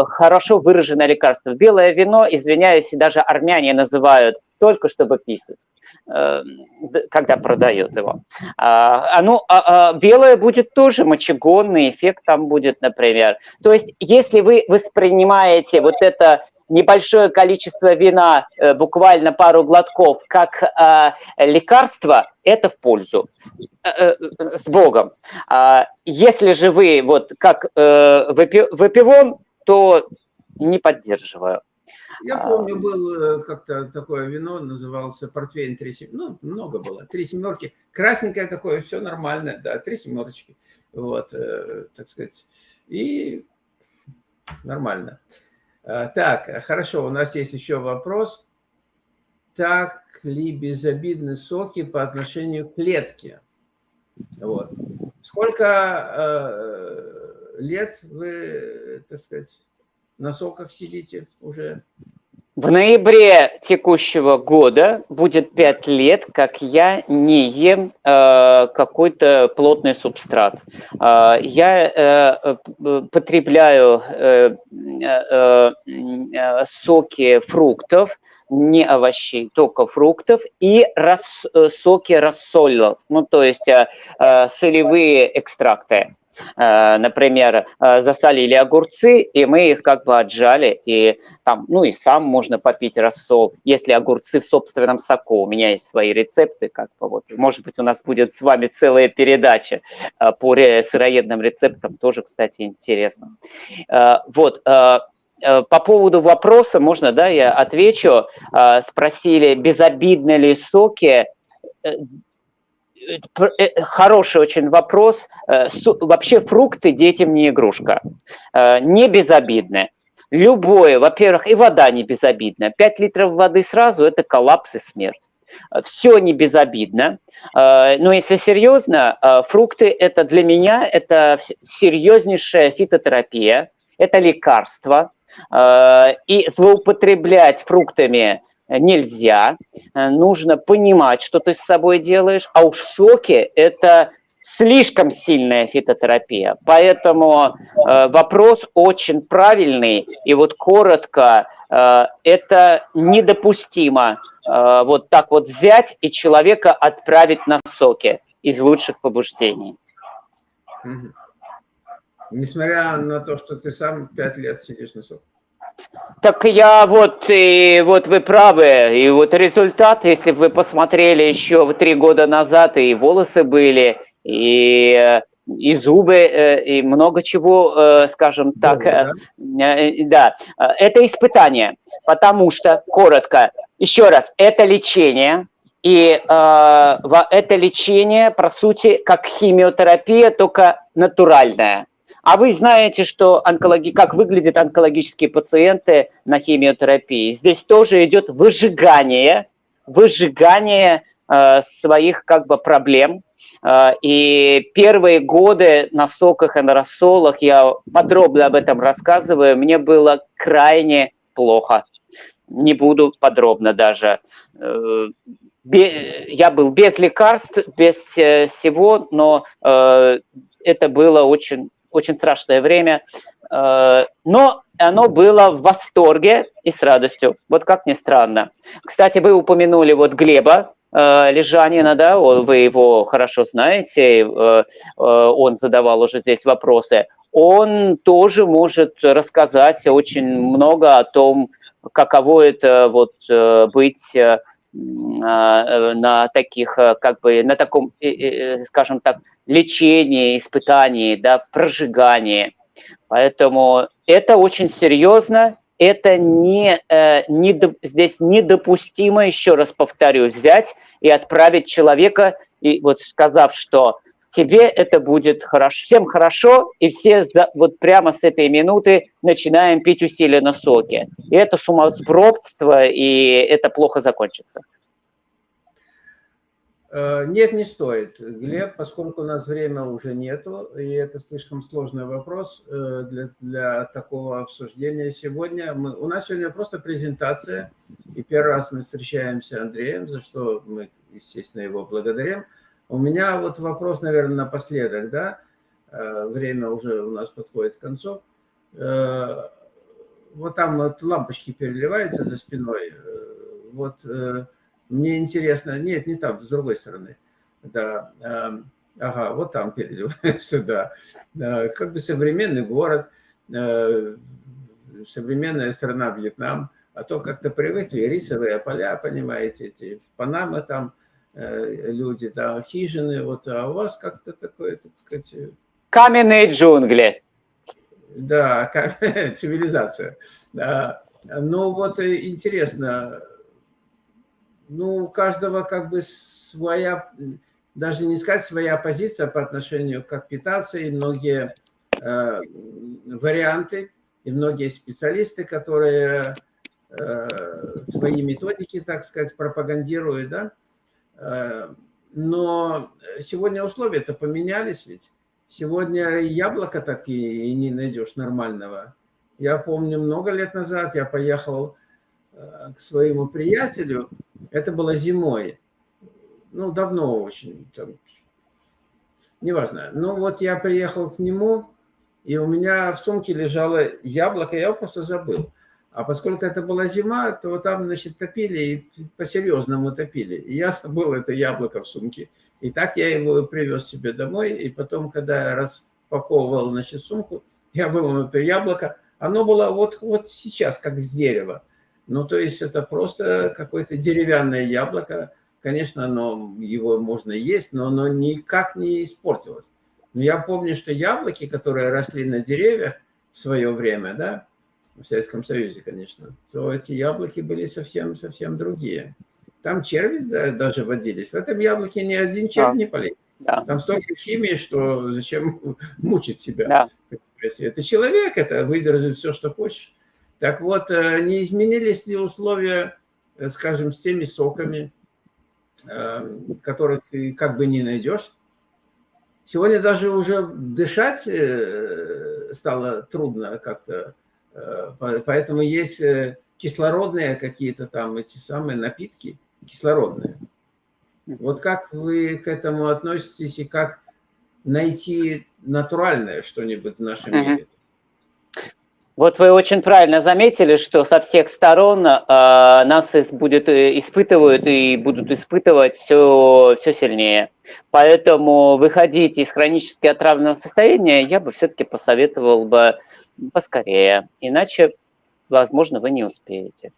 хорошо выраженное лекарство. Белое вино, извиняюсь, даже армяне называют только чтобы писать, когда продают его. Белое будет тоже мочегонный эффект там будет, например. То есть, если вы воспринимаете вот это небольшое количество вина, буквально пару глотков, как лекарство, это в пользу. С Богом. Если же вы вот как выпивон, то не поддерживаю. Я помню, был как-то такое вино, назывался портвейн 3 семерки, ну, много было, 3 семерки, красненькое такое, все нормально, да, 3 семерочки, вот, так сказать, и нормально. Так, хорошо, у нас есть еще вопрос. Так ли безобидны соки по отношению к клетке? Вот. Сколько лет вы, так сказать, на соках сидите уже? В ноябре текущего года будет 5 лет, как я не ем какой-то плотный субстрат. Я потребляю соки фруктов, не овощей, только фруктов, и соки рассолов, ну то есть солевые экстракты. Например, засолили огурцы, и мы их как бы отжали, и там, ну и сам можно попить рассол, если огурцы в собственном соку. У меня есть свои рецепты, как бы вот. Может быть, у нас будет с вами целая передача по сыроедным рецептам, тоже, кстати, интересно. Вот. По поводу вопроса, можно, да, я отвечу. Спросили, безобидны ли соки. Хороший очень вопрос. Вообще фрукты детям не игрушка. Не безобидны. Любое, во-первых, и вода не безобидна. 5 литров воды сразу – это коллапс и смерть. Все не безобидно. Но если серьезно, фрукты – это для меня это серьезнейшая фитотерапия, это лекарство. И злоупотреблять фруктами нельзя, нужно понимать, что ты с собой делаешь, а уж соки – это слишком сильная фитотерапия. Поэтому вопрос очень правильный, и вот коротко, это недопустимо вот так вот взять и человека отправить на соки из лучших побуждений. Несмотря на то, что ты сам 5 лет сидишь на соках. Так я вот, и вот вы правы, и вот результат, если бы вы посмотрели еще 3 года назад, и волосы были, и зубы, и много чего, скажем так. Да, это испытание, потому что, коротко, еще раз, это лечение, и это лечение, по сути, как химиотерапия, только натуральная. А вы знаете, что как выглядят онкологические пациенты на химиотерапии? Здесь тоже идет выжигание своих как бы проблем. И первые годы на соках и на рассолах, я подробно об этом рассказываю, мне было крайне плохо. Не буду подробно даже. Я был без лекарств, без всего, но это было очень, очень страшное время. Но оно было в восторге и с радостью. Вот как ни странно. Кстати, вы упомянули вот Глеба Лежанина, да, вы его хорошо знаете, он задавал уже здесь вопросы. Он тоже может рассказать очень много о том, каково это вот быть на таких, как бы, на таком, скажем так, лечении, испытании, да, прожигании. Поэтому это очень серьезно, это здесь недопустимо, еще раз повторю, взять и отправить человека, и вот сказав, что тебе это будет хорошо, всем хорошо, и все вот прямо с этой минуты начинаем пить усиленно соки. И это сумасбродство, и это плохо закончится. Нет, не стоит, Глеб, поскольку у нас время уже нету, и это слишком сложный вопрос для такого обсуждения сегодня. У нас сегодня просто презентация, и первый раз мы встречаемся с Андреем, за что мы, естественно, его благодарим. У меня вот вопрос, наверное, напоследок, да, время уже у нас подходит к концу. Вот там вот лампочки переливаются за спиной, вот... Мне интересно, нет, не там, с другой стороны, да, ага, вот там переливаются, да, как бы современный город, современная страна Вьетнам, а то как-то привыкли, рисовые поля, понимаете, эти Панамы там, люди, да, хижины, вот, а у вас как-то такое, так сказать... Каменные джунгли. Да, цивилизация. Ну вот интересно... Ну, у каждого как бы своя, даже не сказать своя позиция по отношению как питаться, и многие варианты, и многие специалисты, которые свои методики, так сказать, пропагандируют, да. Но сегодня условия-то поменялись ведь. Сегодня яблоко так и не найдешь нормального. Я помню, много лет назад я поехал к своему приятелю, это было зимой, ну, давно очень, там, неважно. Ну, вот я приехал к нему, и у меня в сумке лежало яблоко, я его просто забыл. А поскольку это была зима, то там, значит, топили, и по-серьезному топили. И я забыл это яблоко в сумке. И так я его привез себе домой, и потом, когда я распаковывал, значит, сумку, я вынул это яблоко, оно было вот сейчас, как с дерева. Ну, то есть это просто какое-то деревянное яблоко. Конечно, его можно есть, но оно никак не испортилось. Но я помню, что яблоки, которые росли на деревьях в свое время, да, в Советском Союзе, конечно, то эти яблоки были совсем другие. Там черви даже водились. В этом яблоке ни один червь не полез. Да. Там столько химии, что зачем мучить себя. Да. Это человек, это выдержит все, что хочешь. Так вот, не изменились ли условия, скажем, с теми соками, которых ты как бы не найдешь? Сегодня даже уже дышать стало трудно как-то, поэтому есть кислородные какие-то там эти самые напитки, кислородные. Вот как вы к этому относитесь и как найти натуральное что-нибудь в нашем мире? Вот вы очень правильно заметили, что со всех сторон нас испытывают и будут испытывать все сильнее. Поэтому выходить из хронически отравленного состояния я бы все-таки посоветовал бы поскорее. Иначе возможно, вы не успеете.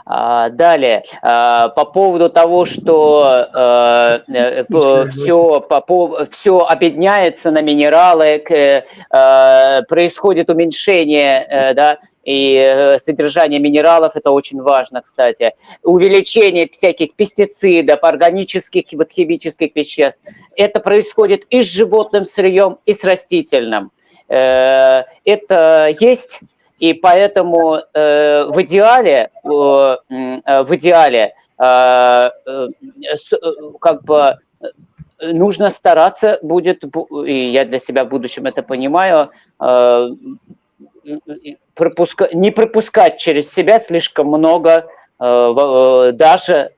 Далее, по поводу того, что все объединяется на минералы, происходит уменьшение, да, и содержание минералов, это очень важно, кстати. Увеличение всяких пестицидов, органических, вот, химических веществ. Это происходит и с животным сырьем, и с растительным. Это есть, и поэтому в идеале как бы нужно стараться будет, и я для себя в будущем это понимаю, не пропускать через себя слишком много даже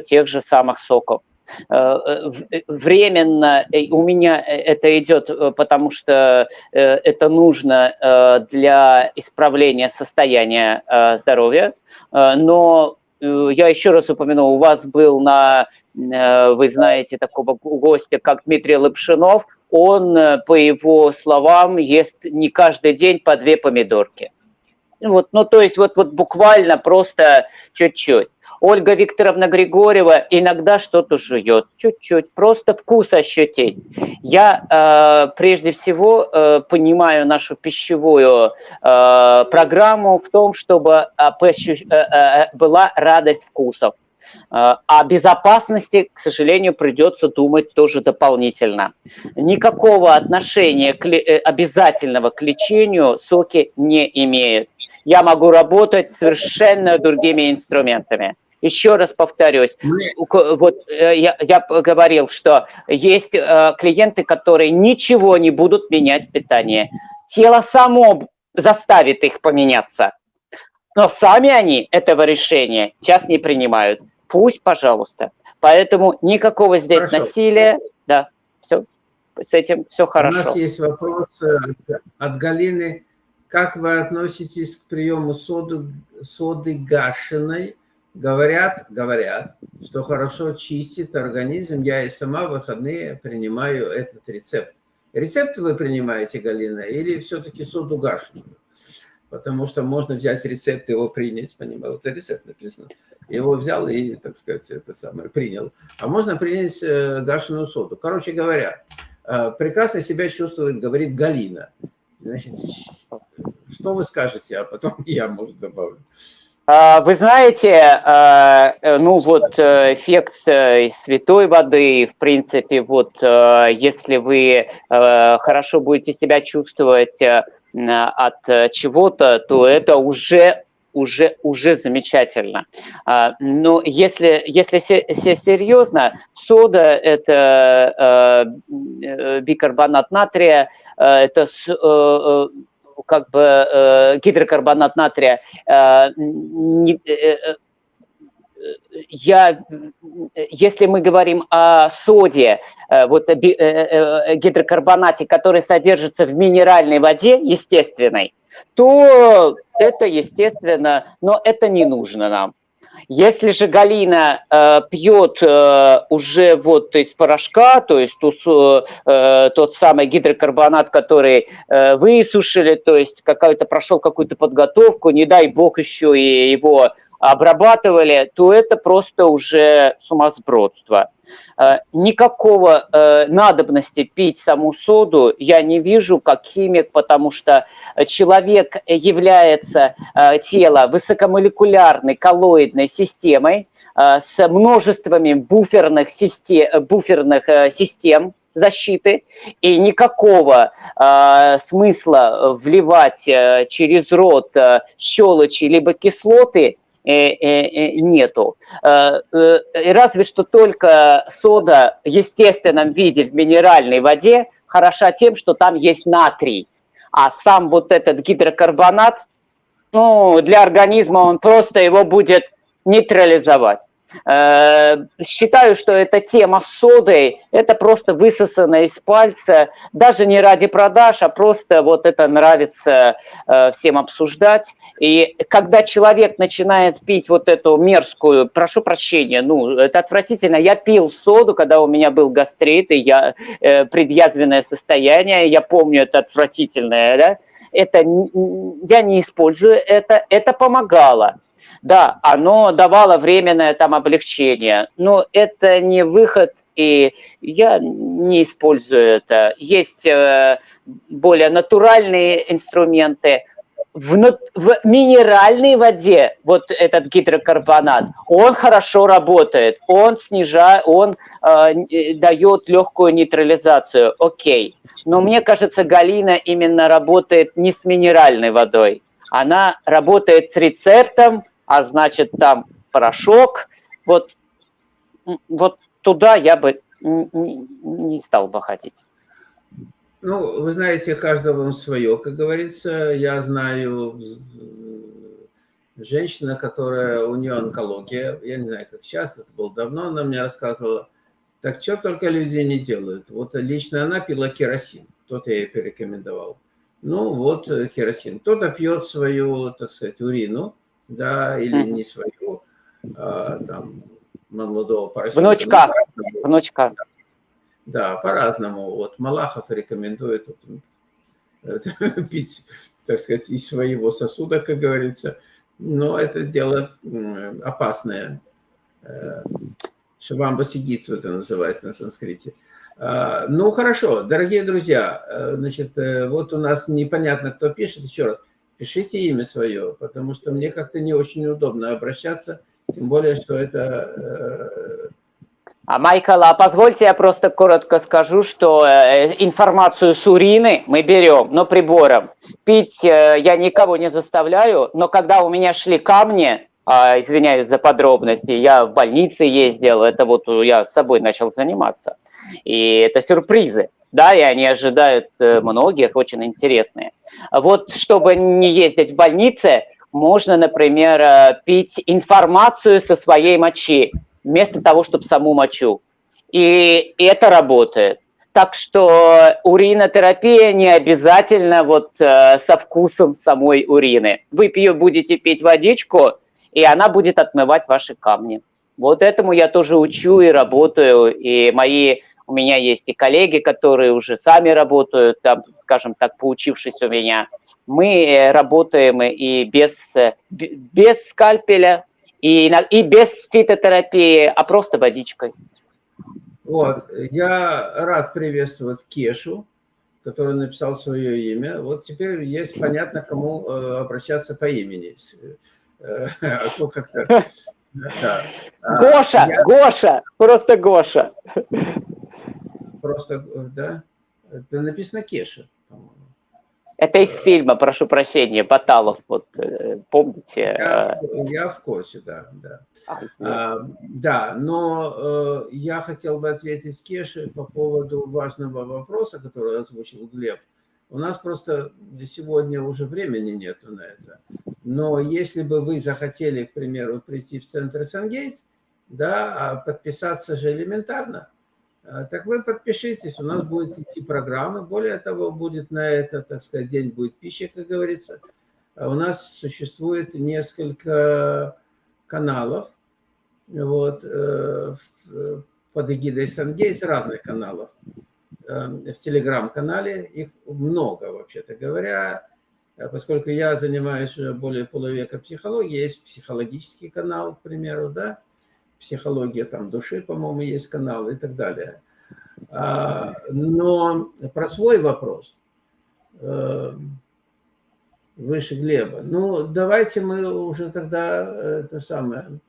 тех же самых соков. Временно у меня это идет, потому что это нужно для исправления состояния здоровья, но я еще раз упомяну, у вас был вы знаете, такого гостя, как Дмитрий Лапшинов, он, по его словам, ест не каждый день по 2 помидорки. Вот, ну, то есть вот буквально просто чуть-чуть. Ольга Викторовна Григорьева иногда что-то жует, чуть-чуть, просто вкус ощутить. Я прежде всего понимаю нашу пищевую программу в том, чтобы была радость вкусов. О безопасности, к сожалению, придется думать тоже дополнительно. Никакого отношения обязательного к лечению соки не имеют. Я могу работать совершенно другими инструментами. Еще раз повторюсь, вот я говорил, что есть клиенты, которые ничего не будут менять в питании. Тело само заставит их поменяться. Но сами они этого решения сейчас не принимают. Пусть, пожалуйста. Поэтому никакого здесь насилия. Да, все, с этим все хорошо. У нас есть вопрос от Галины. Как вы относитесь к приему соды гашеной? Говорят, что хорошо чистит организм. Я и сама в выходные принимаю этот рецепт. Рецепт вы принимаете, Галина, или все-таки соду гашеную? Потому что можно взять рецепт, его принять, понимаете, вот рецепт написано. Его взял и, так сказать, это самое, принял. А можно принять гашеную соду. Короче говоря, прекрасно себя чувствует, говорит Галина. Значит, что вы скажете, а потом я, может, добавлю. Вы знаете, ну вот эффект святой воды, в принципе, вот если вы хорошо будете себя чувствовать от чего-то, то это уже замечательно. Но если серьезно, сода – это бикарбонат натрия, это как бы гидрокарбонат натрия. Если мы говорим о соде, вот гидрокарбонате, который содержится в минеральной воде, естественной, то это естественно, но это не нужно нам. Если же Галина пьет уже вот из порошка, то есть тот самый гидрокарбонат, который высушили, то есть прошел какую-то подготовку, не дай бог еще и его обрабатывали, то это просто уже сумасбродство. Никакого надобности пить саму соду я не вижу как химик, потому что человек является тело высокомолекулярной коллоидной системой с множествами буферных систем защиты, и никакого смысла вливать через рот щелочи либо кислоты нету. Разве что только сода в естественном виде в минеральной воде хороша тем, что там есть натрий. А сам вот этот гидрокарбонат, ну, для организма он просто его будет нейтрализовать. Считаю, что эта тема с содой, это просто высосано из пальца, даже не ради продаж, а просто вот это нравится всем обсуждать. И когда человек начинает пить вот эту мерзкую, прошу прощения, ну, это отвратительно. Я пил соду, когда у меня был гастрит, и предъязвенное состояние, я помню это отвратительное, да? я не использую это помогало. Да, оно давало временное там облегчение, но это не выход, и я не использую это. Есть более натуральные инструменты. В минеральной воде вот этот гидрокарбонат, он хорошо работает, он снижает, он дает легкую нейтрализацию, окей. Но мне кажется, Галина именно работает не с минеральной водой, она работает с рецептом, а значит там порошок. Вот туда я бы не стал бы ходить. Ну, вы знаете, каждого свое, как говорится. Я знаю женщину, которая, у нее онкология, я не знаю, как часто, это было давно, она мне рассказывала, так что только люди не делают. Вот лично она пила керосин, кто-то ей порекомендовал. Ну, вот керосин. Кто-то пьет свою, так сказать, урину, да, или не свою, там, молодого поросенка. Внучка. Да, по-разному. Вот Малахов рекомендует пить, так сказать, из своего сосуда, как говорится. Но это дело опасное. Шавамба сидит, это называется на санскрите. Ну, хорошо, дорогие друзья, значит, вот у нас непонятно, кто пишет. Еще раз, пишите имя свое, потому что мне как-то не очень удобно обращаться, тем более, что это... Майкл, позвольте я просто коротко скажу, что информацию с урины мы берем, но прибором. Пить я никого не заставляю, но когда у меня шли камни, извиняюсь за подробности, я в больнице ездил, это вот я с собой начал заниматься. И это сюрпризы, да, и они ожидают многих, очень интересные. Вот чтобы не ездить в больнице, можно, например, пить информацию со своей мочи, вместо того, чтобы саму мочу. И это работает. Так что уринотерапия не обязательно вот со вкусом самой урины. Вы будете пить водичку, и она будет отмывать ваши камни. Вот этому я тоже учу и работаю. И у меня есть и коллеги, которые уже сами работают, там, скажем так, поучившись у меня. Мы работаем и без скальпеля, и без фитотерапии, а просто водичкой. Вот, я рад приветствовать Кешу, который написал свое имя. Вот теперь есть понятно, кому обращаться по имени. Гоша, просто Гоша. Просто, да? Это написано Кеша, по-моему. Это из фильма, прошу прощения, Баталов, вот помните? Я в курсе, да. Да, но я хотел бы ответить Кеше по поводу важного вопроса, который озвучил Глеб. У нас просто сегодня уже времени нету на это. Но если бы вы захотели, к примеру, прийти в центр Сангейтс, да, подписаться же элементарно, так вы подпишитесь, у нас будет идти программа. Более того, будет на это, так сказать, день будет пища, как говорится. У нас существует несколько каналов, вот, под эгидой Сангейтс, разных каналов. В телеграм-канале их много, вообще-то говоря, поскольку я занимаюсь уже более полувека психологией, есть психологический канал, к примеру, да, психология там души, по-моему, есть канал и так далее. Но про свой вопрос выше Глеба. Ну, давайте мы уже тогда это самое...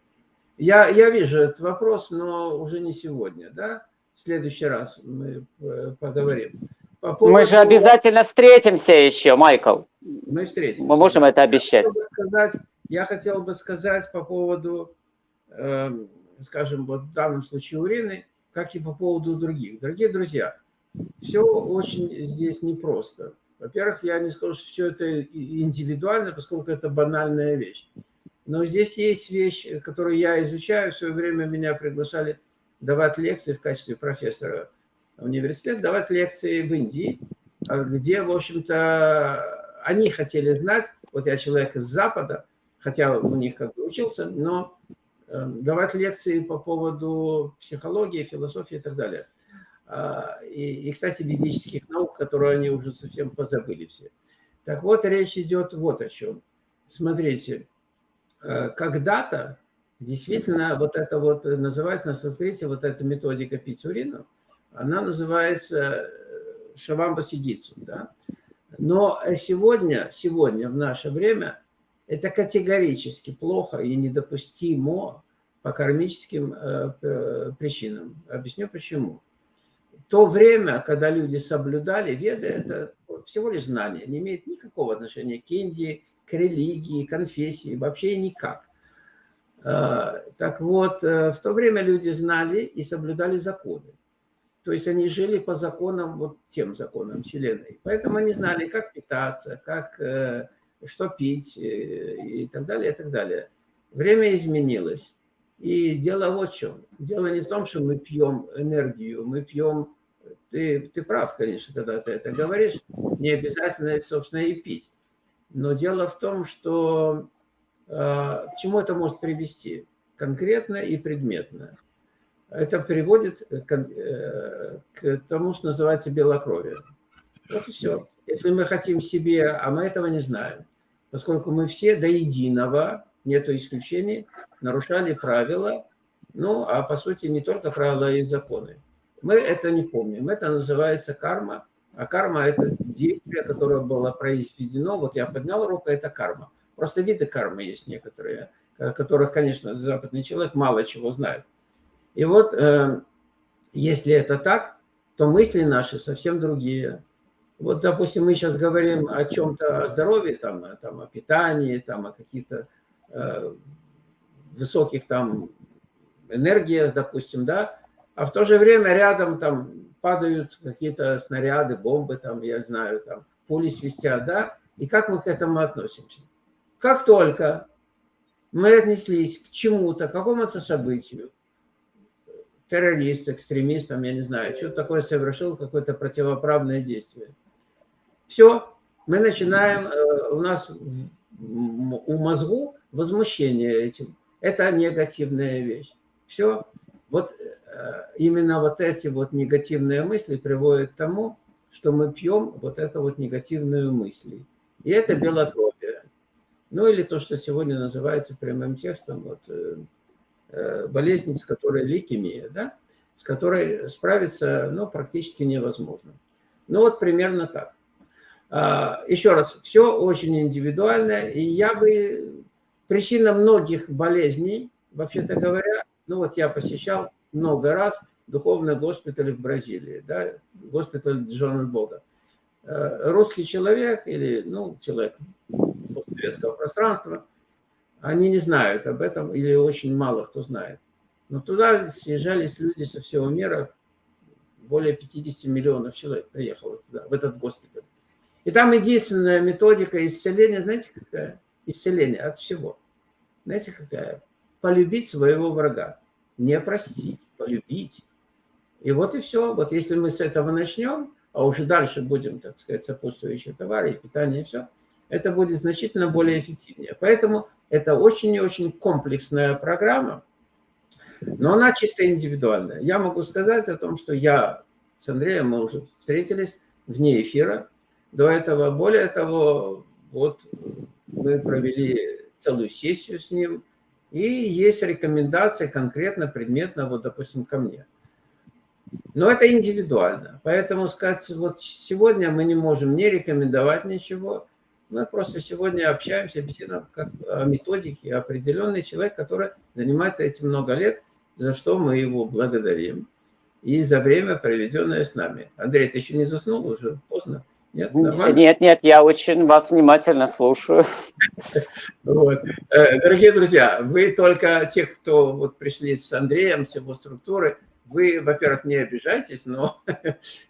Я вижу этот вопрос, но уже не сегодня, да? В следующий раз мы поговорим. Мы же обязательно встретимся еще, Майкл. Мы встретимся. Мы можем это обещать. Я хотел бы сказать по поводу, скажем, вот в данном случае урины, как и по поводу других. Дорогие друзья, все очень здесь непросто. Во-первых, я не скажу, что все это индивидуально, поскольку это банальная вещь. Но здесь есть вещь, которую я изучаю. В свое время меня приглашали давать лекции в качестве профессора университета, давать лекции в Индии, где, в общем-то, они хотели знать, вот я человек из Запада, хотя у них как бы учился, но давать лекции по поводу психологии, философии и так далее. И, кстати, ведических наук, которые они уже совсем позабыли все. Так вот, речь идет вот о чем. Смотрите, когда-то действительно вот это вот называется на санскрите, вот эта методика Пицурину, она называется Шавамба Сидицу, да? Но сегодня, в наше время, это категорически плохо и недопустимо по кармическим причинам. Объясню почему. То время, когда люди соблюдали веды, это всего лишь знание, не имеет никакого отношения к Индии, к религии, конфессии, вообще никак. Так вот, в то время люди знали и соблюдали законы. То есть они жили по законам, вот тем законам Вселенной. Поэтому они знали, как питаться, что пить и так далее, и так далее. Время изменилось. И дело вот в чем. Дело не в том, что мы пьем энергию, мы пьем... Ты прав, конечно, когда ты это говоришь. Не обязательно, собственно, и пить. Но дело в том, что к чему это может привести? Конкретно и предметно. Это приводит к тому, что называется белокровие. Вот и все. Если мы хотим себе, а мы этого не знаем, поскольку мы все до единого, нету исключений, нарушали правила, ну, а по сути не только правила, а и законы. Мы это не помним. Это называется карма. А карма – это действие, которое было произведено. Вот я поднял руку, это карма. Просто виды кармы есть некоторые, о которых, конечно, западный человек мало чего знает. И вот, если это так, то мысли наши совсем другие. Вот, допустим, мы сейчас говорим о чем-то, о здоровье, там, о питании, там, о каких-то высоких там энергиях, допустим, да, а в то же время рядом там падают какие-то снаряды, бомбы, там, я знаю, там, пули свистят, да, и как мы к этому относимся? Как только мы отнеслись к чему-то, к какому-то событию, террорист, экстремист, там, я не знаю, что-то такое совершил, какое-то противоправное действие. Все, мы начинаем, у нас у мозгу возмущение этим. Это негативная вещь. Все, вот именно вот эти вот негативные мысли приводят к тому, что мы пьем вот эту вот негативную мысль. И это белокровие. Ну или то, что сегодня называется прямым текстом, вот, болезнь, с которой лейкемия, да, с которой справиться, ну, практически невозможно. Ну, вот примерно так. Еще раз, все очень индивидуально, и я бы... Причина многих болезней, вообще-то говоря, ну, вот я посещал много раз духовный госпиталь в Бразилии, да, госпиталь Джона Бога. Русский человек или, ну, человек постсоветского пространства, они не знают об этом, или очень мало кто знает. Но туда съезжались люди со всего мира, более 50 миллионов человек приехало туда, в этот госпиталь. И там единственная методика исцеления, знаете какая? Исцеление от всего. Знаете какая? Полюбить своего врага. Не простить, полюбить. И вот и все. Вот если мы с этого начнем, а уже дальше будем, так сказать, сопутствующие товары, и питание, и все, это будет значительно более эффективнее. Поэтому это очень и очень комплексная программа, но она чисто индивидуальная. Я могу сказать о том, что я с Андреем, мы уже встретились вне эфира. До этого, более того, вот мы провели целую сессию с ним, и есть рекомендации конкретно, предметно, вот, допустим, ко мне. Но это индивидуально. Поэтому сказать, вот сегодня мы не можем не рекомендовать ничего. Мы просто сегодня общаемся, беседуем как о методике. Определенный человек, который занимается этим много лет, за что мы его благодарим. И за время, проведенное с нами. Андрей, ты еще не заснул? Уже поздно? Нет, нет, я очень вас внимательно слушаю. Вот. Дорогие друзья, вы только те, кто вот пришли с Андреем, с его структуры, вы, во-первых, не обижайтесь, но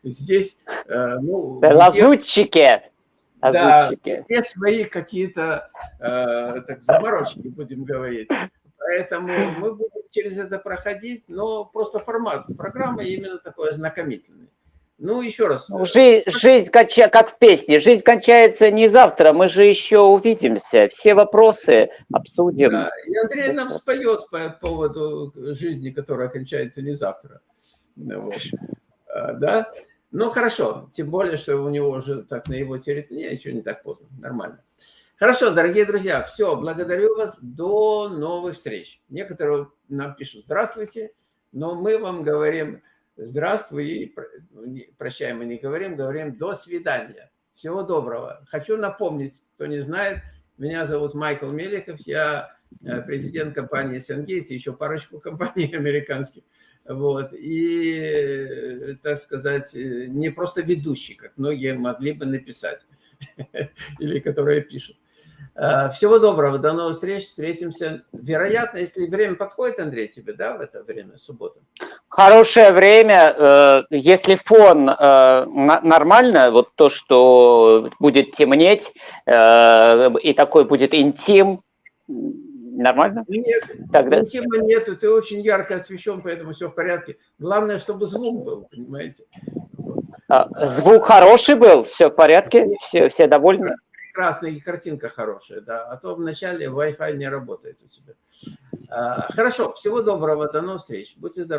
здесь... Ну, лазутчики! Да, все свои какие-то так, заморочки, будем говорить. Поэтому мы будем через это проходить, но просто формат программы именно такой ознакомительный. Ну, еще раз. Жизнь, как в песне, жизнь кончается не завтра, мы же еще увидимся, все вопросы обсудим. Да, и Андрей нам споет по поводу жизни, которая кончается не завтра. Вот. Да? Ну, хорошо. Тем более, что у него уже так на его территории... Ничего не так поздно. Нормально. Хорошо, дорогие друзья. Все, благодарю вас. До новых встреч. Некоторые нам пишут «Здравствуйте», но мы вам говорим «Здравствуй» и прощаем, мы не говорим, говорим «До свидания». Всего доброго. Хочу напомнить, кто не знает, меня зовут Майкл Меликов, я президент компании Сенгейтс, еще парочку компаний американских. Вот. И, так сказать, не просто ведущий, как многие могли бы написать, или которые пишут. Всего доброго, до новых встреч, встретимся. Вероятно, если время подходит, Андрей, тебе, да, в это время, суббота? Хорошее время, если фон нормально, вот то, что будет темнеть, и такой будет интим, нормально? Нет, тогда... интима нету, ты очень ярко освещен, поэтому все в порядке. Главное, чтобы звук был, понимаете? Звук хороший был, все в порядке, все довольны? Прекрасно, и картинка хорошая, да. А то вначале Wi-Fi не работает у тебя. Хорошо, всего доброго, до новых встреч. Будьте здоровы.